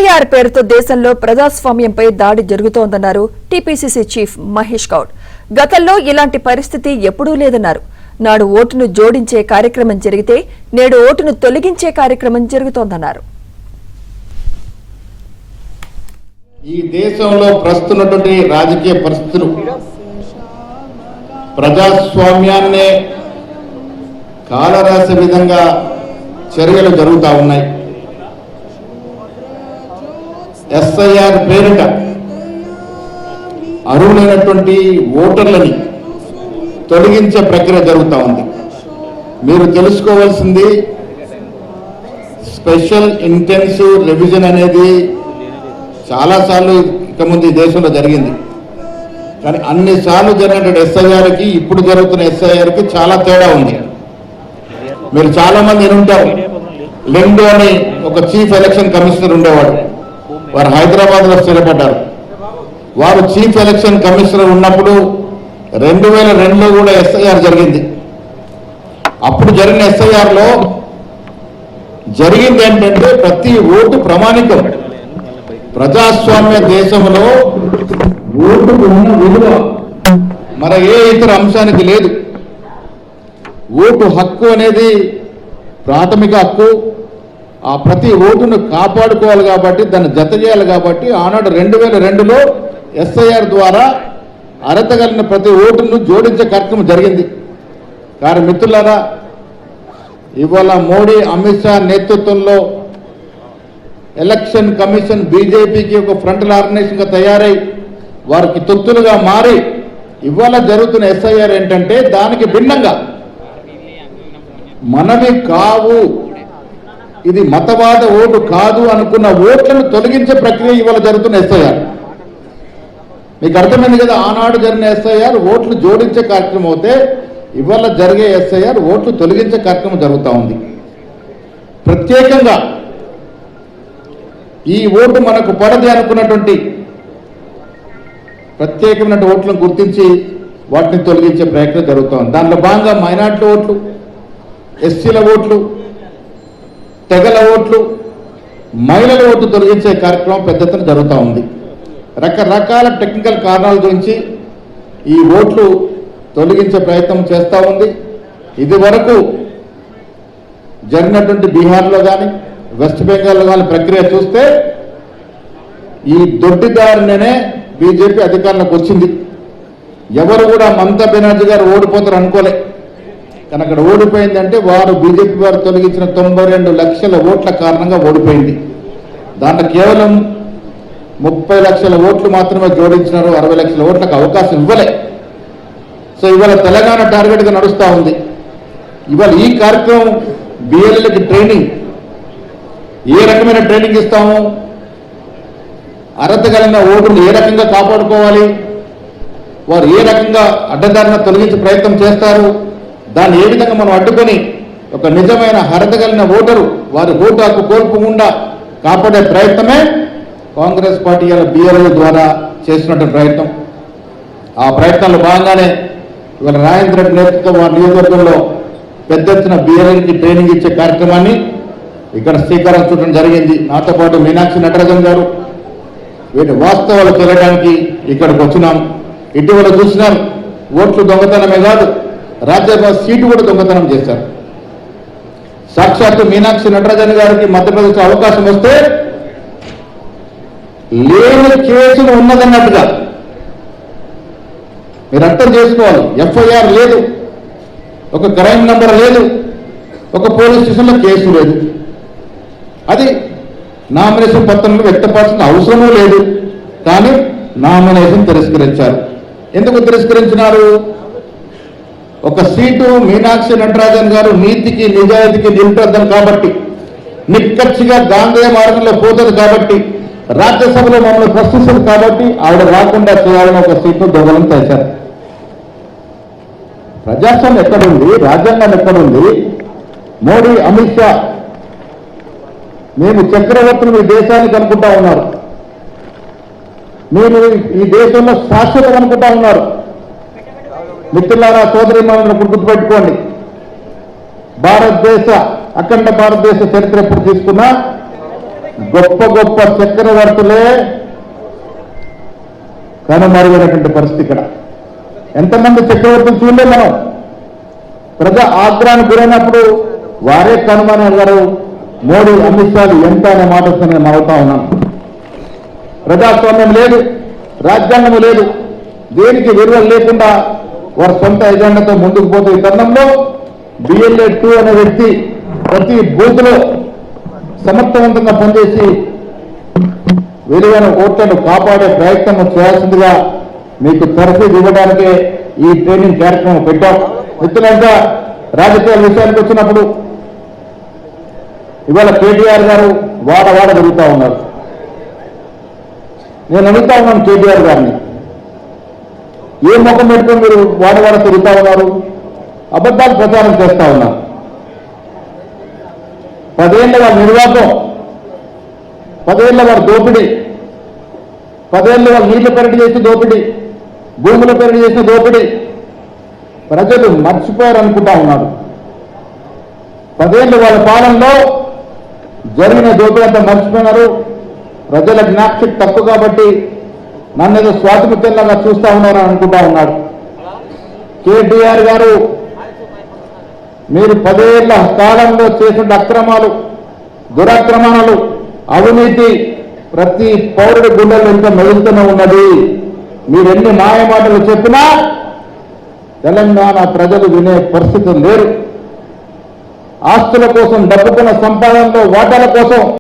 SIR పేరుతో దేశంలో ప్రజాస్వామ్యంపై దాడి జరుగుతోందన్నారు టీపీసీసీ చీఫ్ మహేష్ గౌడ్. గతంలో ఇలాంటి పరిస్థితి ఎప్పుడూ లేదన్నారు. నాడు ఓటును జోడించే కార్యక్రమం జరిగితే నేడు ఓటును తొలగించే కార్యక్రమం జరుగుతోందన్నారు. ఈ దేశంలో ప్రస్తున్నటువంటి రాజకీయ పరిస్థితులు ప్రజాస్వామ్యాన్నే కాలరాసే విధంగా చర్యలు జరుగుతూ ఉన్నాయి. ఎస్ఐఆర్ పేరిట అర్హులైనటువంటి ఓటర్లని తొలగించే ప్రక్రియ జరుగుతూ ఉంది. మీరు తెలుసుకోవాల్సింది, స్పెషల్ ఇంటెన్సివ్ రివిజన్ అనేది చాలాసార్లు ఇక ముందు ఈ దేశంలో జరిగింది. కానీ అన్నిసార్లు జరిగినటువంటి ఎస్ఐఆర్కి ఇప్పుడు జరుగుతున్న ఎస్ఐఆర్కి చాలా తేడా ఉంది. మీరు చాలా మంది వినుంటారు, లెండో అని ఒక చీఫ్ ఎలక్షన్ కమిషనర్ ఉండేవాడు. వారు హైదరాబాద్లో స్థిరపడ్డారు. వారు చీఫ్ ఎలక్షన్ కమిషనర్ ఉన్నప్పుడు 2002లో కూడా ఎస్ఐఆర్ జరిగింది. అప్పుడు జరిగిన ఎస్ఐఆర్లో జరిగింది ఏంటంటే ప్రతి ఓటు ప్రమాణికం. ప్రజాస్వామ్య దేశంలో ఓటుకు ఉన్న విలువ మన ఏ ఇతర అంశానికి లేదు. ఓటు హక్కు అనేది ప్రాథమిక హక్కు. ఆ ప్రతి ఓటును కాపాడుకోవాలి కాబట్టి, దాన్ని జత చేయాలి కాబట్టి ఆనాడు 2002లో ఎస్ఐఆర్ ద్వారా అర్హత కలిగిన ప్రతి ఓటును జోడించే కార్యక్రమం జరిగింది. కానీ మిత్రులారా, ఇవాళ మోడీ, అమిత్ షా నేతృత్వంలో ఎలక్షన్ కమిషన్ బీజేపీకి ఒక ఫ్రంటల్ ఆర్గనైజేషన్గా తయారై వారికి తొత్తులుగా మారి ఇవాళ జరుగుతున్న ఎస్ఐఆర్ ఏంటంటే దానికి భిన్నంగా మనవి కావు, ఇది మతవాద ఓటు కాదు అనుకున్న ఓట్లను తొలగించే ప్రక్రియ ఇవాళ జరుగుతున్న ఎస్ఐఆర్. మీకు అర్థమైంది కదా, ఆనాడు జరిగిన ఎస్ఐఆర్ ఓట్లు జోడించే కార్యక్రమం అవుతే ఇవాళ జరిగే ఎస్ఐఆర్ ఓట్లు తొలగించే కార్యక్రమం జరుగుతూ ఉంది. ప్రత్యేకంగా ఈ ఓటు మనకు పడది అనుకున్నటువంటి ప్రత్యేకమైన ఓట్లను గుర్తించి వాటిని తొలగించే ప్రయత్నం జరుగుతూ ఉంది. దాంట్లో భాగంగా మైనార్టీ ఓట్లు, ఎస్సీల ఓట్లు, తెగల ఓట్లు, మహిళల ఓట్లు తొలగించే కార్యక్రమం పెద్ద ఎత్తున జరుగుతూ ఉంది. రకరకాల టెక్నికల్ కారణాల గురించి ఈ ఓట్లు తొలగించే ప్రయత్నం చేస్తూ ఉంది. ఇది వరకు జరిగినటువంటి బీహార్లో కానీ వెస్ట్ బెంగాల్లో కానీ ప్రక్రియ చూస్తే ఈ దొడ్డిదారినే బీజేపీ అధికారంలోకి వచ్చింది. ఎవరు కూడా మమతా బెనర్జీ గారు ఓడిపోతారు అనుకోలే. కానీ అక్కడ ఓడిపోయిందంటే వారు బీజేపీ వారు తొలగించిన 92 లక్షల ఓట్ల కారణంగా ఓడిపోయింది. దాంట్లో కేవలం 30 లక్షల ఓట్లు మాత్రమే జోడించినారు. 60 లక్షల ఓట్లకు అవకాశం ఇవ్వలే. సో ఇవాళ తెలంగాణ టార్గెట్గా నడుస్తూ ఉంది. ఇవాళ ఈ కార్యక్రమం బిఎల్ఏలకి ట్రైనింగ్, ఏ రకమైన ట్రైనింగ్ ఇస్తాము, అర్హత కలిగిన ఓటును ఏ రకంగా కాపాడుకోవాలి, వారు ఏ రకంగా అడ్డదారిన తొలగించే ప్రయత్నం చేస్తారు, దాన్ని ఏ విధంగా మనం అడ్డుకొని ఒక నిజమైన అర్హత కలిగిన ఓటరు వారి ఓటు హక్కు కోల్పోకుండా కాపాడే ప్రయత్నమే కాంగ్రెస్ పార్టీ బిఎల్ఏ ద్వారా చేసినటువంటి ప్రయత్నం. ఆ ప్రయత్నంలో భాగంగానే ఇవాళ రాజేంద్ర రెడ్డి నేతృత్వం వారి నియోజకవర్గంలో పెద్ద ఎత్తున బిఎల్ఏకి ట్రైనింగ్ ఇచ్చే కార్యక్రమాన్ని ఇక్కడ శ్రీకారం చుట్టడం జరిగింది. నాతో పాటు మీనాక్షి నటరాజన్ గారు వీటి వాస్తవాలు తెలియడానికి ఇక్కడికి వచ్చినాం. ఇటీవల చూసినారు, ఓట్లు దొంగతనమే కాదు, రాజ్యసభ సీటు కూడా దొంగతనం చేశారు. సాక్షాత్తు మీనాక్షి నటరాజన్ గారికి మధ్యప్రదేశ్ అవకాశం వస్తే లేని కేసులు ఉన్నదన్నట్టుగా మీరు అర్థం చేసుకోవాలి. ఎఫ్ఐఆర్ లేదు, ఒక క్రైమ్ నంబర్ లేదు, ఒక పోలీస్ స్టేషన్లో కేసు లేదు. అది నామినేషన్ పత్రంలో వ్యక్తపరచిన అవసరమూ లేదు. కానీ నామినేషన్ తిరస్కరించారు. ఎందుకు తిరస్కరించినారు? ఒక సీటు మీనాక్షి నటరాజన్ గారు నీతికి నిజాయితీకి నిలుపుద్దాం కాబట్టి, నిక్కచ్చిగా గాంధీ మార్గంలో పోతుంది కాబట్టి, రాజ్యసభలో మమ్మల్ని ప్రశ్నిస్తుంది కాబట్టి ఆవిడ రాకుండా చేయాలని ఒక సీట్ను దొంగలం చేశారు. ప్రజాస్వామ్యం ఎక్కడుంది? రాజ్యాంగం ఎక్కడుంది? మోడీ, అమిత్ షా మేము చక్రవర్తులు ఈ దేశానికి అనుకుంటా ఉన్నారు. మీరు ఈ దేశంలో శాశ్వతం అనుకుంటా ఉన్నారు. మిత్రులారా, సోదరి మనులను గుర్తుపెట్టుకోండి. భారతదేశ అఖండ భారతదేశ చరిత్ర ఎప్పుడు తీసుకున్నా గొప్ప గొప్ప చక్రవర్తులే కనుమరుగైనటువంటి పరిస్థితి ఇక్కడ. ఎంతమంది చక్రవర్తులు చూడలే మనం. ప్రజా ఆగ్రహానికి గురైనప్పుడు వారే కనుమరుగయ్యారు. మోడీ అమిత్ షాలు ఎంత అనే మాట వస్తే నేను నవ్వుతా ఉన్నాను. ప్రజాస్వామ్యం లేదు, రాజ్యాంగం లేదు, దేనికి విలువ లేకుండా వారి సొంత ఎజెండాతో ముందుకు పోతే ఈ తరుణంలో BLA 2 అనే వ్యక్తి ప్రతి బూత్ లో సమర్థవంతంగా పనిచేసి విలువైన ఓట్లను కాపాడే ప్రయత్నం చేయాల్సిందిగా మీకు తరఫీదు ఇవ్వడానికే ఈ ట్రైనింగ్ కార్యక్రమం పెట్టాం. మిత్రులంతా రాజకీయాల విషయానికి వచ్చినప్పుడు ఇవాళ KTR గారు వాడ తిరుగుతా ఉన్నారు. నేను అడుగుతా ఉన్నాను KTR గారిని, ఏ ముఖం పెట్టుకుని మీరు వాడ తిరుగుతా ఉన్నారు? అబద్ధాలు ప్రచారం చేస్తా ఉన్నారు. 10 ఏళ్ల వారి నిర్వాహకం, 10 ఏళ్ల వారి దోపిడీ, 10 ఏళ్ల వారు నీళ్లు పెరటి చేసిన దోపిడీ, భూముల పెరటి చేసిన దోపిడీ ప్రజలు మర్చిపోయారు అనుకుంటా ఉన్నారు. 10 ఏళ్ల వాళ్ళ పాలనలో జరిగిన దోపిడీ అంతా మర్చిపోయినారు. ప్రజల జ్ఞాపశక్తి తక్కువ కాబట్టి నన్ను ఏదో స్వాతిముత్యంలాగా చూస్తా ఉన్నారని అనుకుంటా ఉన్నాడు. KTR గారు, మీరు 10 ఏళ్ల కాలంలో చేసిన అక్రమాలు, దురక్రమాలు, అవినీతి ప్రతి పౌరుడి గుండెల్లో ఇంకా మెదులుతూనే ఉన్నది. మీరెన్ని మాయమాటలు చెప్పినా తెలంగాణ ప్రజలు వినే పరిస్థితి లేరు. ఆస్తుల కోసం, డబ్బుకున్న సంపాదనలో వాటాల కోసం